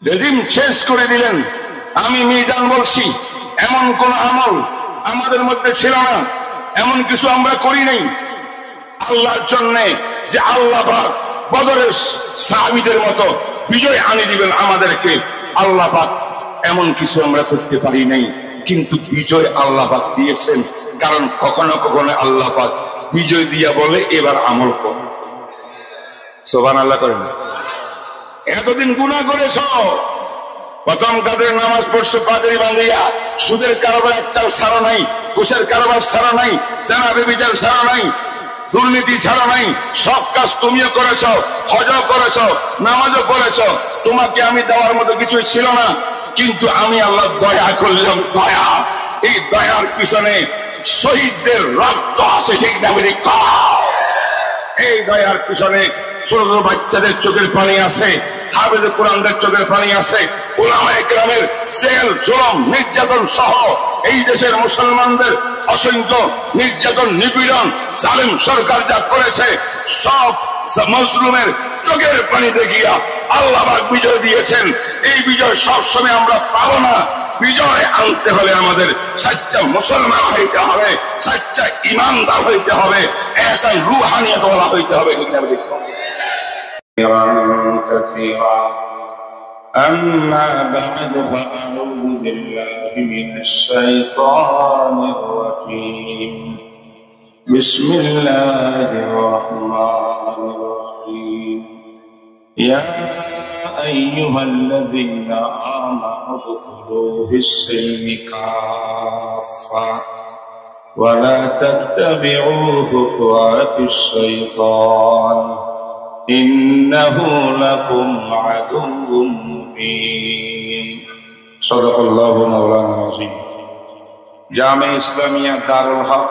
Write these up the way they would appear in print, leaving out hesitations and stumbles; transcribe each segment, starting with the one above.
Regime শেষ করে দিলেন। আমি মিজান বলছি, এমন কোন আমল আমাদের মধ্যে ছিল না, এমন কিছু আমরা করি নাই আল্লাহর জন্য যে আল্লাহ পাক বদরের সাহাবীদের মতো বিজয় আনি দিবেন আমাদেরকে। আল্লাহ পাক এমন কিছু আমরা করতে পারি নাই, কিন্তু বিজয় আল্লাহ পাক দিয়েছেন। কারণ কখনো কখনো আল্লাহ পাক বিজয় দিয়া বলে এবার আমল কর। সুবহানাল্লাহ করেন। এতদিন গুনাহ করেছ, প্রথম কাদের নামাজ পড়ছো পাঁচেরই বাঁধিয়া, সুদের কারবার একটাও ছাড়া নাই, ঘুষের কারবার ছাড়া নাই, জানা বেবিচার ছাড়া নাই, দুর্নীতি ছাড়া নাই, সব কাজ তুমিও করেছ, হজও করেছ, নামাজও পড়েছ। তোমাকে আমি দেওয়ার মতো কিছুই ছিল না, কিন্তু আমি আল্লাহ দয়া করলাম। দয়া, এই দয়ার পিছনে শহীদদের রক্ত আছে, ঠিক না? এই দয়ার পিছনে ছোট ছোট বাচ্চাদের চোখের পানি আছে, হাফেজ কোরআনদের চোখের পানি আছে, উলামায়ে কেরামের জেল জুলুম নির্যাতন সহ এই দেশের মুসলমানদের অসংখ্য নির্যাতন নিপীড়ন জালেম সরকার যা করেছে, সব মজলুমের চোখের পানি দেখিয়া আল্লাহ পাক বিজয় দিয়েছেন। এই বিজয় সবসময় আমরা পাবো না। বিজয় আনতে হলে আমাদের সচ্চা মুসলমান হইতে হবে, সচ্চা ইমানদার হইতে হবে, এহসান রুহানিয়ত ওয়ালা হইতে হবে। كثيرا أما بعد فأعوذ بالله من الشيطان الرجيم بسم الله الرحمن الرحيم يا أيها الذين آمنوا ادخلوا في السلم كافة ولا تتبعوا خطوات الشيطان إنه لكم عدو مبين صدق الله مولانا العظيم জামে ইসলামিয়া দারুল হক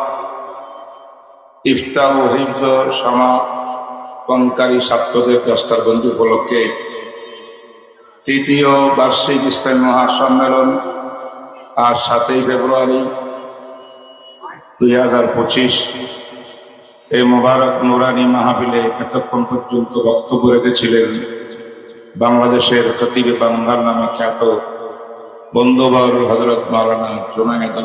ইফতাহ ও হিফজ সমাপনকারী ছাত্রদের দস্তারবন্দি উপলক্ষে তৃতীয় বার্ষিক ইসলামী মহাসম্মেলন আজ 7 ফেব্রুয়ারি 2025 এই মুবারক নুরানি মাহফিলে এতক্ষণ পর্যন্ত বক্তব্য রেখেছিলেন বাংলাদেশের খতিবে বাংলার নামে খ্যাত বন্ধুবর হযরত মাওলানা জুনায়েদ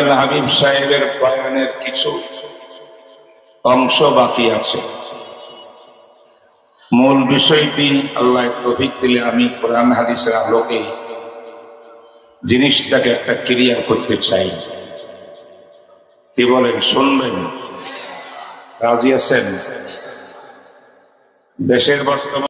আল হাবিব সাহেবের বয়ানের কিছু অংশ বাকি আছে। মূল বিষয়টি আল্লাহ তৌফিক দিলে আমি কোরআন হাদিসের আলোকে জিনিসটাকে একটা ক্লিয়ার করতে চাই। কি বলেন? শুনবেন? রাজি আছেন? দেশের বর্তমান